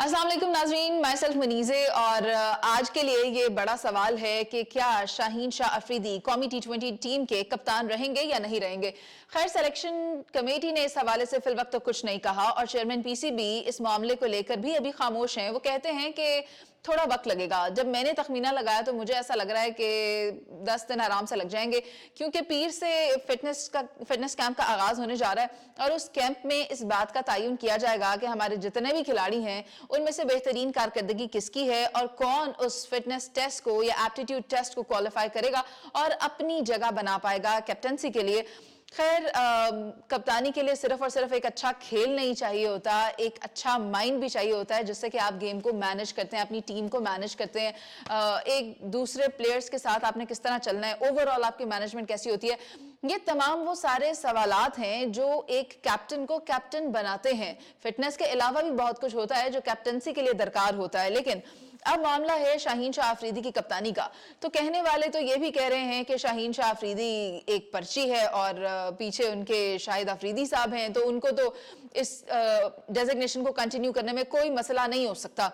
अस्सलाम वालेकुम नाज़रीन, माई सेल्फ मनीज़े और आज के लिए ये बड़ा सवाल है कि क्या शाहीन शाह अफरीदी कौमी टी20 टीम के कप्तान रहेंगे या नहीं रहेंगे। खैर, सिलेक्शन कमेटी ने इस हवाले से फिल वक्त तो कुछ नहीं कहा और चेयरमैन पीसीबी इस मामले को लेकर भी अभी खामोश हैं। वो कहते हैं कि थोड़ा वक्त लगेगा। जब मैंने तखमीना लगाया तो मुझे ऐसा लग रहा है कि 10 दिन आराम से लग जाएंगे, क्योंकि पीर से फिटनेस कैंप का आगाज होने जा रहा है और उस कैंप में इस बात का तयन किया जाएगा कि हमारे जितने भी खिलाड़ी हैं उनमें से बेहतरीन कारकर्दगी किसकी है और कौन उस फिटनेस टेस्ट को या एप्टीट्यूड टेस्ट को क्वालिफाई करेगा और अपनी जगह बना पाएगा कैप्टनसी के लिए। खैर, कप्तानी के लिए सिर्फ और सिर्फ एक अच्छा खेल नहीं चाहिए होता, एक अच्छा माइंड भी चाहिए होता है जिससे कि आप गेम को मैनेज करते हैं, अपनी टीम को मैनेज करते हैं, एक दूसरे प्लेयर्स के साथ आपने किस तरह चलना है, ओवरऑल आपकी मैनेजमेंट कैसी होती है। ये तमाम वो सारे सवालात हैं जो एक कैप्टन को कैप्टन बनाते हैं। फिटनेस के अलावा भी बहुत कुछ होता है जो कैप्टनसी के लिए दरकार होता है। लेकिन अब मामला है शाहीन शाह अफरीदी की कप्तानी का। तो कहने वाले तो ये भी कह रहे हैं कि शाहीन शाह अफरीदी एक पर्ची है और पीछे उनके शाहिद अफरीदी साहब हैं, तो उनको तो इस डेजिग्नेशन को कंटिन्यू करने में कोई मसला नहीं हो सकता।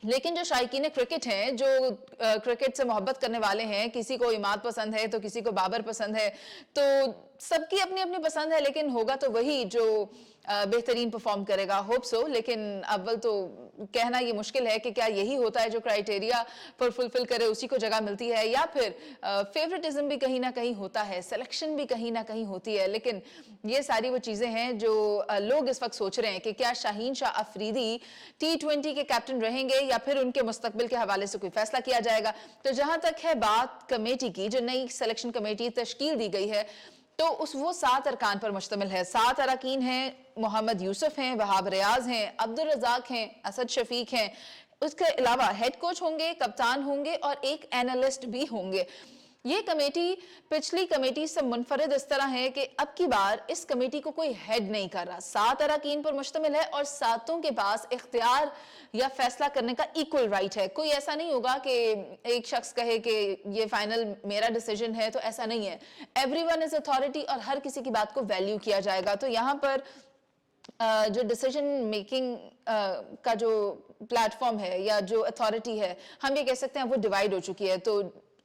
लेकिन जो शायकीन क्रिकेट हैं, जो क्रिकेट से मोहब्बत करने वाले हैं, किसी को इमाद पसंद है तो किसी को बाबर पसंद है, तो सबकी अपनी अपनी पसंद है, लेकिन होगा तो वही जो बेहतरीन परफॉर्म करेगा, होप सो। लेकिन अव्वल तो कहना ये मुश्किल है कि क्या यही होता है जो क्राइटेरिया पर फुलफिल करे उसी को जगह मिलती है, या फिर फेवरेटिज्म भी कहीं ना कहीं होता है, सिलेक्शन भी कहीं ना कहीं होती है। लेकिन ये सारी वो चीजें हैं जो लोग इस वक्त सोच रहे हैं कि क्या शाहीन शाह अफरीदी T20 के कैप्टन रहेंगे या फिर उनके मुस्तकबिल के हवाले से कोई फैसला किया जाएगा। तो जहां तक है बात कमेटी की, जो नई सिलेक्शन कमेटी तश्कील दी गई है, तो वो 7 अरकान पर मुश्तमिल है। 7 अरकान हैं, मोहम्मद यूसुफ हैं, वहाब रियाज हैं, अब्दुल रज़ाक हैं, असद शफीक हैं। उसके अलावा हेड कोच होंगे, कप्तान होंगे और एक एनालिस्ट भी होंगे। ये कमेटी पिछली कमेटी से मुनफरिद इस तरह है कि अब की बार इस कमेटी को कोई हेड नहीं कर रहा। 7 अरकान पर मुश्तमिल है और सातों के पास इख्तियार या फैसला करने का इक्वल राइट है। कोई ऐसा नहीं होगा कि एक शख्स कहे कि ये फाइनल मेरा डिसीजन है, तो ऐसा नहीं है। एवरीवन इज अथॉरिटी और हर किसी की बात को वैल्यू किया जाएगा। तो यहाँ पर जो डिसीजन मेकिंग का जो प्लेटफॉर्म है या जो अथॉरिटी है, हम ये कह सकते हैं वो डिवाइड हो चुकी है। तो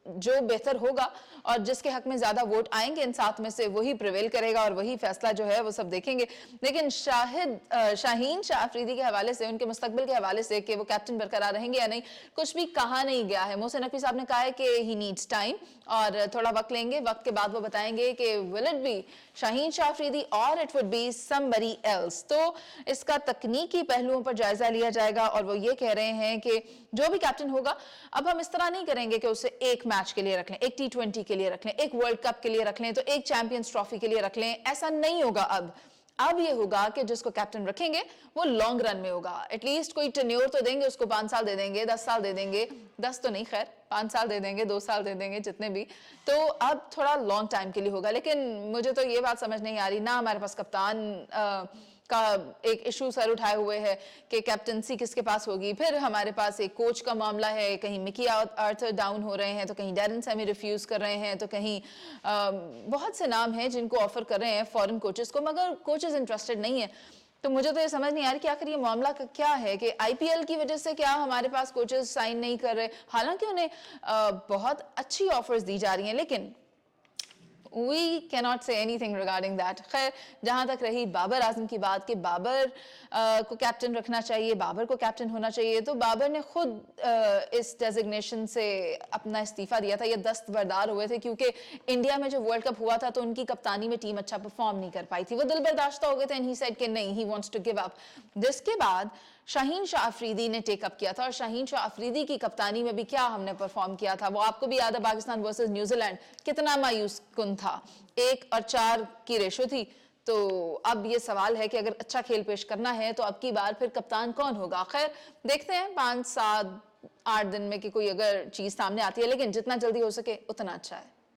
जो बेहतर होगा और जिसके हक में ज्यादा वोट आएंगे इन 7 में से, वही प्रिवेल करेगा और वही फैसला जो है वो सब देखेंगे। लेकिन शाहीन शाह अफरीदी के हवाले से, उनके मुस्तकबिल के हवाले से कि वो कैप्टन बरकरार रहेंगे या नहीं, कुछ भी कहा नहीं गया है। मोहसिन नकवी साहब ने कहा है कि ही नीड्स टाइम और थोड़ा वक्त लेंगे, वक्त के बाद वो बताएंगे कि will it be Shaheen Shah Afridi और it would be somebody else. तो इसका तकनीकी पहलुओं पर जायजा लिया जाएगा और वो ये कह रहे हैं कि जो भी कैप्टन होगा, अब हम इस तरह नहीं करेंगे कि उसे एक मैच के लिए रख लें, एक T20 के लिए रख लें, एक वर्ल्ड कप के लिए रख लें, तो एक चैंपियंस ट्रॉफी के लिए रख लें। ऐसा नहीं होगा। अब ये होगा कि जिसको कैप्टन रखेंगे वो लॉन्ग रन में होगा। एटलीस्ट कोई टेन्योर तो देंगे उसको, 5 साल दे देंगे, 10 साल दे देंगे, 10 तो नहीं, खैर 5 साल दे देंगे, 2 साल दे देंगे, जितने भी। तो अब थोड़ा लॉन्ग टाइम के लिए होगा। लेकिन मुझे तो ये बात समझ नहीं आ रही, ना हमारे पास कप्तान का एक इशू सर उठाए हुए है कि कैप्टनसी किसके पास होगी। फिर हमारे पास एक कोच का मामला है, कहीं मिकी आर्थर डाउन हो रहे हैं, तो कहीं डैरन सैमी रिफ्यूज कर रहे हैं, तो कहीं बहुत से नाम हैं जिनको ऑफर कर रहे हैं फॉरेन कोचेस को, मगर कोचेस इंटरेस्टेड नहीं है। तो मुझे तो ये समझ नहीं आ रही कि आखिर ये मामला क्या है कि आईपीएल की वजह से क्या हमारे पास कोचेस साइन नहीं कर रहे, हालांकि उन्हें बहुत अच्छी ऑफर्स दी जा रही हैं, लेकिन We cannot say anything regarding that। खैर, जहां तक रही बाबर आजम की बात कि बाबर को कैप्टन रखना चाहिए, बाबर को कैप्टन होना चाहिए, तो बाबर ने खुद इस डेजिग्नेशन से अपना इस्तीफा दिया था। ये दस्तबरदार हुए थे क्योंकि इंडिया में जो वर्ल्ड कप हुआ था तो उनकी कप्तानी में टीम अच्छा परफॉर्म नहीं कर पाई थी। वो दिल बर्दाश्त हो गए थे एंड ही सेड कि नहीं, he wants to give up. जिसके बाद शाहीन शाह अफरीदी ने टेकअप किया था और शाहीन शाह अफरीदी की कप्तानी में भी क्या हमने परफॉर्म किया था, वो आपको भी याद है। पाकिस्तान वर्सेस न्यूजीलैंड कितना मायूस कुन था, 1 और 4 की रेशो थी। तो अब ये सवाल है कि अगर अच्छा खेल पेश करना है तो अब की बार फिर कप्तान कौन होगा। खैर, देखते हैं 5, 7, 8 दिन में कि कोई अगर चीज सामने आती है, लेकिन जितना जल्दी हो सके उतना अच्छा है।